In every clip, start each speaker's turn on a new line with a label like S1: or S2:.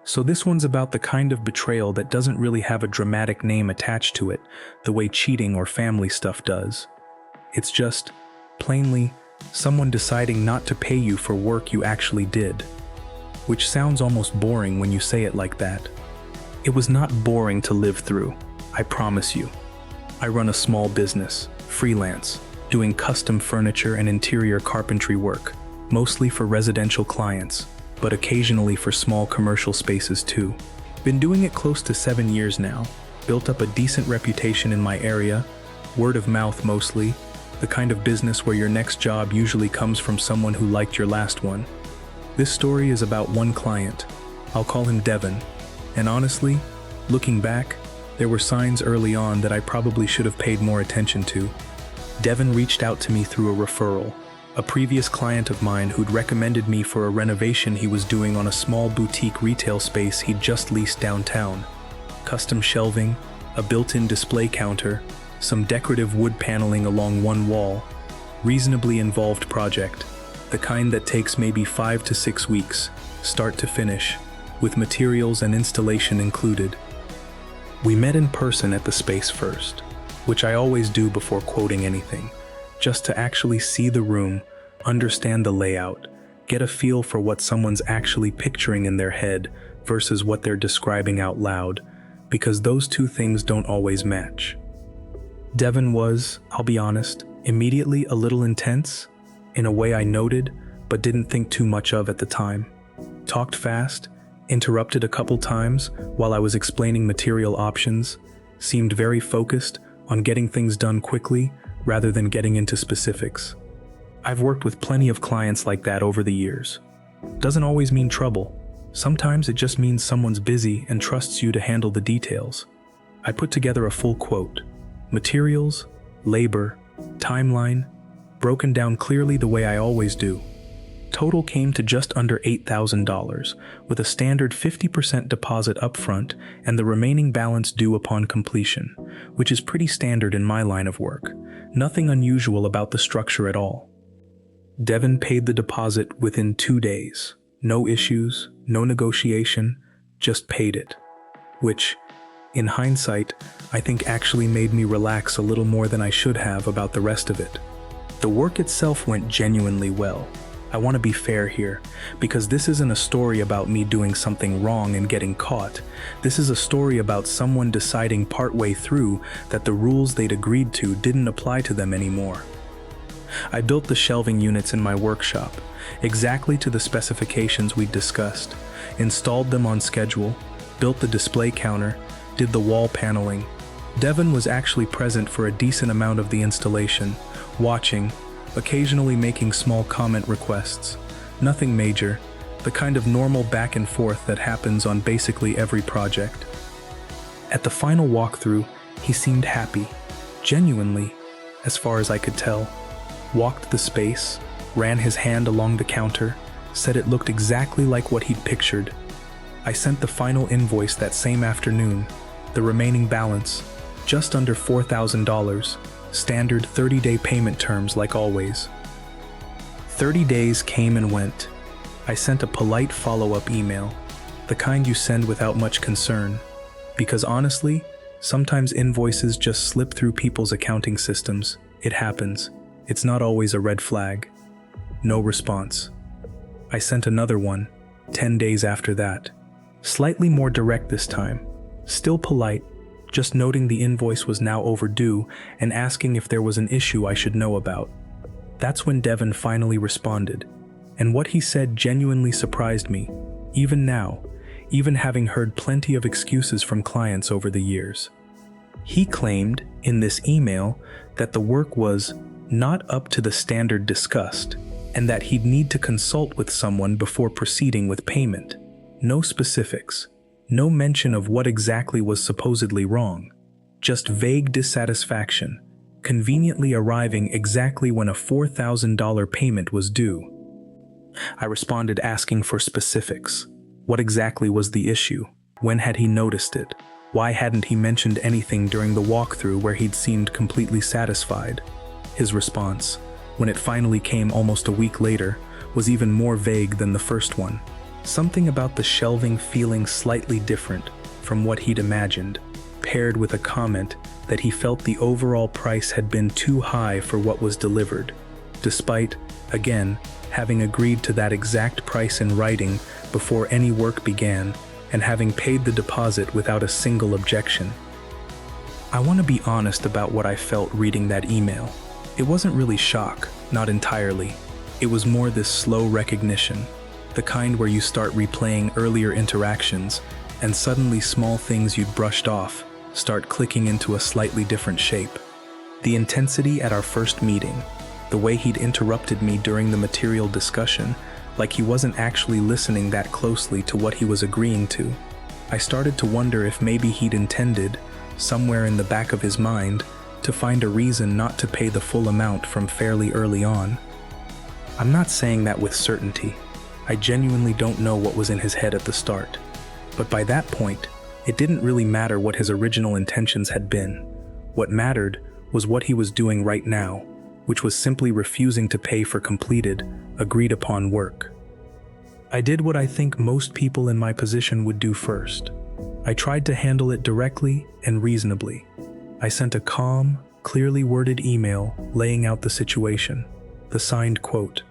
S1: So this one's about the kind of betrayal that doesn't really have a dramatic name attached to it, the way cheating or family stuff does. It's just, plainly, someone deciding not to pay you for work you actually did. Which sounds almost boring when you say it like that. It was not boring to live through, I promise you. I run a small business, freelance, doing custom furniture and interior carpentry work, mostly for residential clients, but occasionally for small commercial spaces too. Been doing it close to 7 years now, built up a decent reputation in my area, word of mouth mostly, the kind of business where your next job usually comes from someone who liked your last one. This story is about one client. I'll call him Devin. And honestly, looking back, there were signs early on that I probably should have paid more attention to. Devin reached out to me through a referral, a previous client of mine who'd recommended me for a renovation he was doing on a small boutique retail space he'd just leased downtown. Custom shelving, a built-in display counter, some decorative wood paneling along one wall. Reasonably involved project, the kind that takes maybe 5 to 6 weeks, start to finish, with materials and installation included. We met in person at the space first, which I always do before quoting anything, just to actually see the room, understand the layout, get a feel for what someone's actually picturing in their head versus what they're describing out loud, because those two things don't always match. Devin was, I'll be honest, immediately a little intense, in a way I noted but didn't think too much of at the time. Talked fast, interrupted a couple times while I was explaining material options, seemed very focused on getting things done quickly rather than getting into specifics. I've worked with plenty of clients like that over the years. Doesn't always mean trouble. Sometimes it just means someone's busy and trusts you to handle the details. I put together a full quote. Materials, labor, timeline, broken down clearly the way I always do. Total came to just under $8,000, with a standard 50% deposit upfront and the remaining balance due upon completion, which is pretty standard in my line of work. Nothing unusual about the structure at all. Devin paid the deposit within 2 days. No issues, no negotiation, just paid it. Which, in hindsight, I think actually made me relax a little more than I should have about the rest of it. The work itself went genuinely well. I want to be fair here, because this isn't a story about me doing something wrong and getting caught. This is a story about someone deciding partway through that the rules they'd agreed to didn't apply to them anymore. I built the shelving units in my workshop, exactly to the specifications we'd discussed, installed them on schedule, built the display counter, did the wall paneling. Devin was actually present for a decent amount of the installation, watching, occasionally making small comment requests. Nothing major, the kind of normal back and forth that happens on basically every project. At the final walkthrough, he seemed happy, genuinely, as far as I could tell. Walked the space, ran his hand along the counter, said it looked exactly like what he'd pictured. I sent the final invoice that same afternoon, the remaining balance, just under $4,000, standard 30-day payment terms like always. 30 days came and went. I sent a polite follow-up email, the kind you send without much concern, because honestly, sometimes invoices just slip through people's accounting systems. It happens. It's not always a red flag. No response. I sent another one, 10 days after that. Slightly more direct this time. Still polite, just noting the invoice was now overdue and asking if there was an issue I should know about. That's when Devin finally responded, and what he said genuinely surprised me, even now, even having heard plenty of excuses from clients over the years. He claimed, in this email, that the work was not up to the standard discussed, and that he'd need to consult with someone before proceeding with payment. No specifics. No mention of what exactly was supposedly wrong, just vague dissatisfaction, conveniently arriving exactly when a $4,000 payment was due. I responded asking for specifics. What exactly was the issue? When had he noticed it? Why hadn't he mentioned anything during the walkthrough where he'd seemed completely satisfied? His response, when it finally came almost a week later, was even more vague than the first one. Something about the shelving feeling slightly different from what he'd imagined, paired with a comment that he felt the overall price had been too high for what was delivered, despite, again, having agreed to that exact price in writing before any work began and having paid the deposit without a single objection. I want to be honest about what I felt reading that email. It wasn't really shock, not entirely. It was more this slow recognition, the kind where you start replaying earlier interactions and suddenly small things you'd brushed off start clicking into a slightly different shape. The intensity at our first meeting, the way he'd interrupted me during the material discussion, like he wasn't actually listening that closely to what he was agreeing to. I started to wonder if maybe he'd intended, somewhere in the back of his mind, to find a reason not to pay the full amount from fairly early on. I'm not saying that with certainty. I genuinely don't know what was in his head at the start. But by that point, it didn't really matter what his original intentions had been. What mattered was what he was doing right now, which was simply refusing to pay for completed, agreed-upon work. I did what I think most people in my position would do first. I tried to handle it directly and reasonably. I sent a calm, clearly worded email laying out the situation, the signed quote,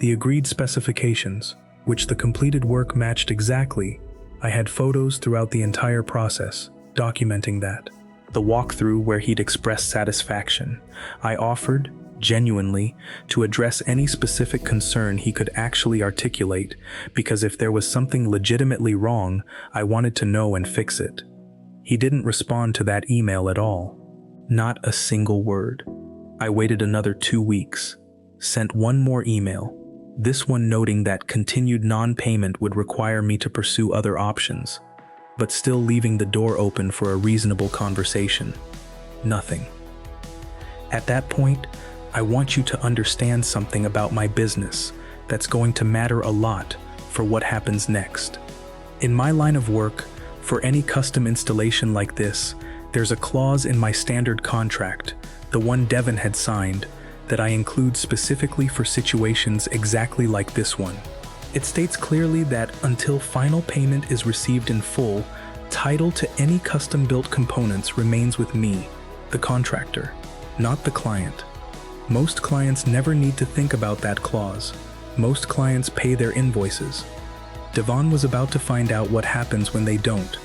S1: the agreed specifications, which the completed work matched exactly. I had photos throughout the entire process, documenting that. The walkthrough where he'd expressed satisfaction. I offered, genuinely, to address any specific concern he could actually articulate, because if there was something legitimately wrong, I wanted to know and fix it. He didn't respond to that email at all. Not a single word. I waited another 2 weeks, sent one more email, this one noting that continued non-payment would require me to pursue other options, but still leaving the door open for a reasonable conversation. Nothing. At that point, I want you to understand something about my business that's going to matter a lot for what happens next. In my line of work, for any custom installation like this, there's a clause in my standard contract, the one Devon had signed, that I include specifically for situations exactly like this one. It states clearly that until final payment is received in full, title to any custom-built components remains with me, the contractor, not the client. Most clients never need to think about that clause. Most clients pay their invoices. Devon was about to find out what happens when they don't.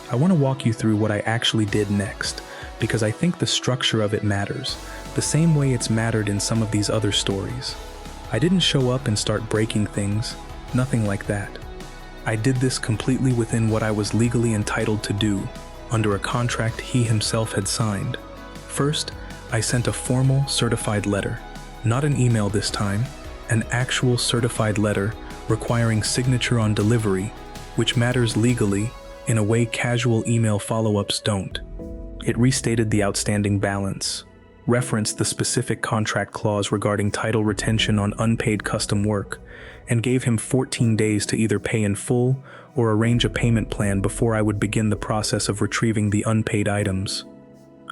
S1: I want to walk you through what I actually did next, because I think the structure of it matters, the same way it's mattered in some of these other stories. I didn't show up and start breaking things, nothing like that. I did this completely within what I was legally entitled to do, under a contract he himself had signed. First, I sent a formal, certified letter. Not an email this time, an actual certified letter requiring signature on delivery, which matters legally in a way casual email follow-ups don't. It restated the outstanding balance, referenced the specific contract clause regarding title retention on unpaid custom work, and gave him 14 days to either pay in full or arrange a payment plan before I would begin the process of retrieving the unpaid items.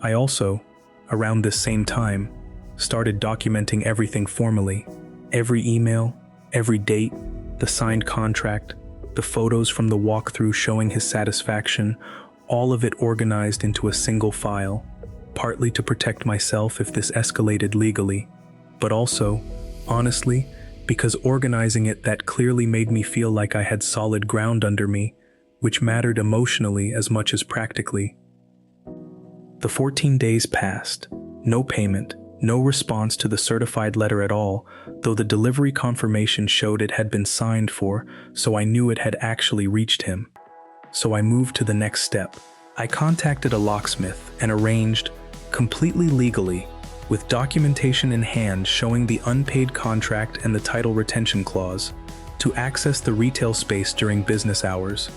S1: I also, around this same time, started documenting everything formally. Every email, every date, the signed contract, the photos from the walkthrough showing his satisfaction, all of it organized into a single file, partly to protect myself if this escalated legally, but also, honestly, because organizing it that clearly made me feel like I had solid ground under me, which mattered emotionally as much as practically. The 14 days passed, no payment, no response to the certified letter at all, though the delivery confirmation showed it had been signed for, so I knew it had actually reached him. So I moved to the next step. I contacted a locksmith and arranged, completely legally, with documentation in hand showing the unpaid contract and the title retention clause, to access the retail space during business hours,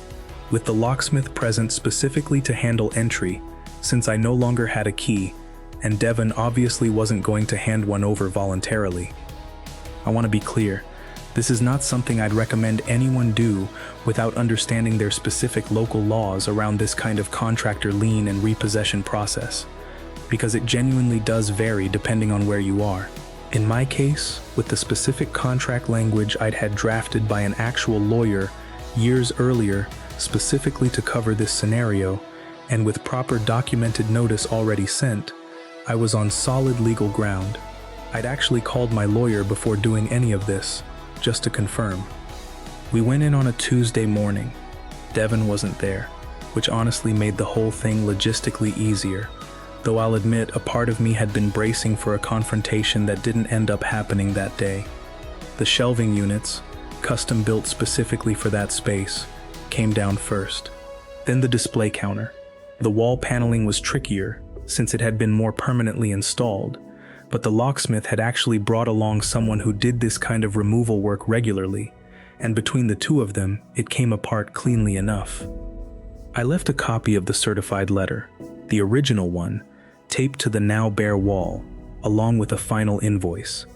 S1: with the locksmith present specifically to handle entry, since I no longer had a key, and Devon obviously wasn't going to hand one over voluntarily. I want to be clear, this is not something I'd recommend anyone do without understanding their specific local laws around this kind of contractor lien and repossession process, because it genuinely does vary depending on where you are. In my case, with the specific contract language I'd had drafted by an actual lawyer years earlier, specifically to cover this scenario, and with proper documented notice already sent, I was on solid legal ground. I'd actually called my lawyer before doing any of this, just to confirm. We went in on a Tuesday morning. Devin wasn't there, which honestly made the whole thing logistically easier, though I'll admit a part of me had been bracing for a confrontation that didn't end up happening that day. The shelving units, custom built specifically for that space, came down first. Then the display counter. The wall paneling was trickier, since it had been more permanently installed, but the locksmith had actually brought along someone who did this kind of removal work regularly, and between the two of them, it came apart cleanly enough. I left a copy of the certified letter, the original one, taped to the now bare wall, along with a final invoice.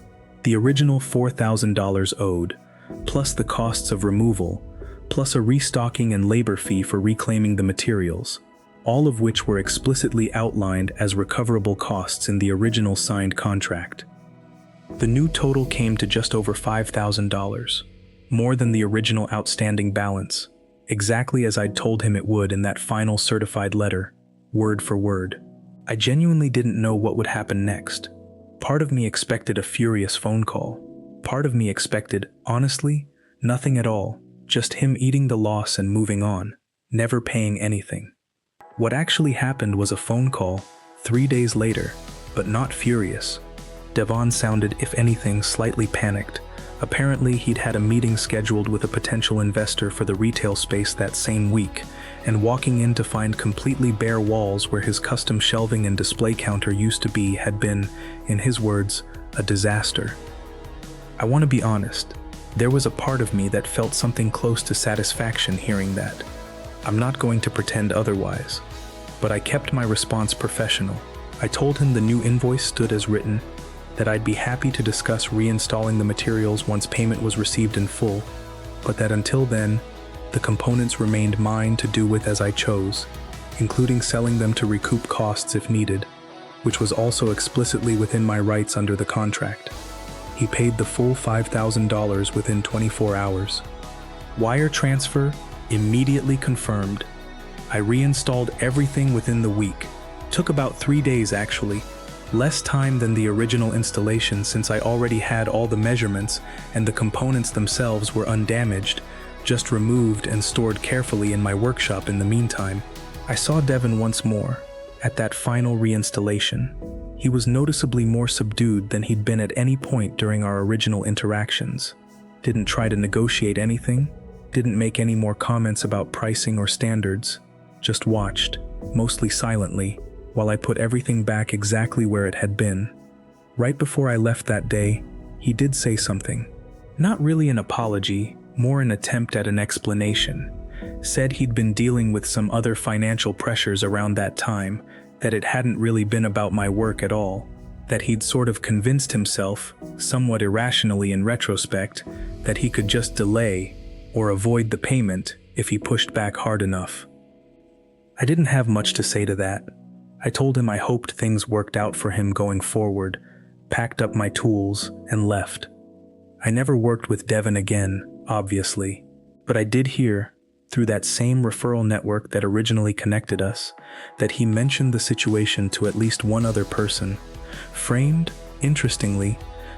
S1: The original $4,000 owed, plus the costs of removal, plus a restocking and labor fee for reclaiming the materials, all of which were explicitly outlined as recoverable costs in the original signed contract. The new total came to just over $5,000, more than the original outstanding balance, exactly as I'd told him it would in that final certified letter, word for word. I genuinely didn't know what would happen next. Part of me expected a furious phone call. Part of me expected, honestly, nothing at all, just him eating the loss and moving on, never paying anything. What actually happened was a phone call 3 days later, but not furious. Devon sounded, if anything, slightly panicked. Apparently, he'd had a meeting scheduled with a potential investor for the retail space that same week, and walking in to find completely bare walls where his custom shelving and display counter used to be had been, in his words, a disaster. I want to be honest, there was a part of me that felt something close to satisfaction hearing that. I'm not going to pretend otherwise, but I kept my response professional. I told him the new invoice stood as written, that I'd be happy to discuss reinstalling the materials once payment was received in full, but that until then, the components remained mine to do with as I chose, including selling them to recoup costs if needed, which was also explicitly within my rights under the contract. He paid the full $5,000 within 24 hours. Wire transfer immediately confirmed. I reinstalled everything within the week. Took about 3 days actually. Less time than the original installation since I already had all the measurements and the components themselves were undamaged, just removed and stored carefully in my workshop in the meantime. I saw Devin once more, at that final reinstallation. He was noticeably more subdued than he'd been at any point during our original interactions. Didn't try to negotiate anything, didn't make any more comments about pricing or standards, just watched, mostly silently, while I put everything back exactly where it had been. Right before I left that day, he did say something. Not really an apology, more an attempt at an explanation. Said he'd been dealing with some other financial pressures around that time, that it hadn't really been about my work at all, that he'd sort of convinced himself, somewhat irrationally in retrospect, that he could just delay or avoid the payment if he pushed back hard enough. I didn't have much to say to that. I told him I hoped things worked out for him going forward, packed up my tools, and left. I never worked with Devin again, obviously, but I did hear, through that same referral network that originally connected us, that he mentioned the situation to at least one other person, framed, interestingly,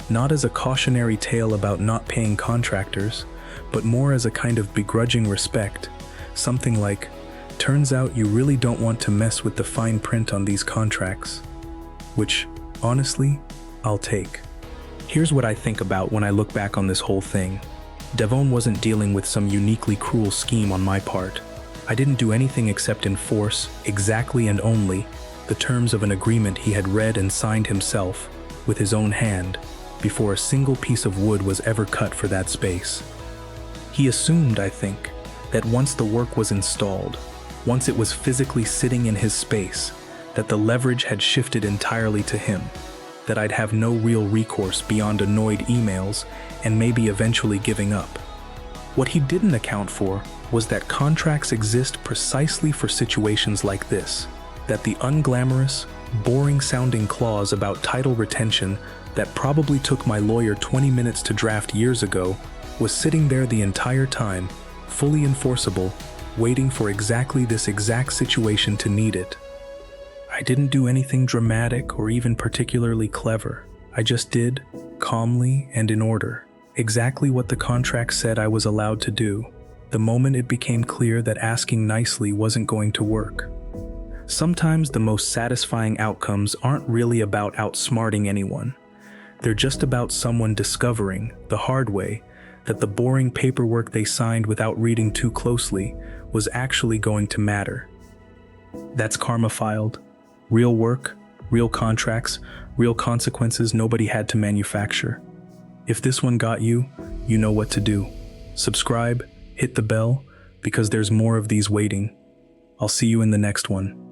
S1: not as a cautionary tale about not paying contractors, but more as a kind of begrudging respect, something like, "Turns out you really don't want to mess with the fine print on these contracts," which, honestly, I'll take. Here's what I think about when I look back on this whole thing. Devon wasn't dealing with some uniquely cruel scheme on my part. I didn't do anything except enforce, exactly and only, the terms of an agreement he had read and signed himself, with his own hand, before a single piece of wood was ever cut for that space. He assumed, I think, that once the work was installed, once it was physically sitting in his space, that the leverage had shifted entirely to him, that I'd have no real recourse beyond annoyed emails and maybe eventually giving up. What he didn't account for was that contracts exist precisely for situations like this, that the unglamorous, boring-sounding clause about title retention that probably took my lawyer 20 minutes to draft years ago was sitting there the entire time, fully enforceable, waiting for exactly this exact situation to need it. I didn't do anything dramatic or even particularly clever. I just did, calmly and in order, exactly what the contract said I was allowed to do, the moment it became clear that asking nicely wasn't going to work. Sometimes the most satisfying outcomes aren't really about outsmarting anyone. They're just about someone discovering, the hard way, that the boring paperwork they signed without reading too closely was actually going to matter. That's karma filed. Real work, real contracts, real consequences nobody had to manufacture. If this one got you, you know what to do. Subscribe, hit the bell, because there's more of these waiting. I'll see you in the next one.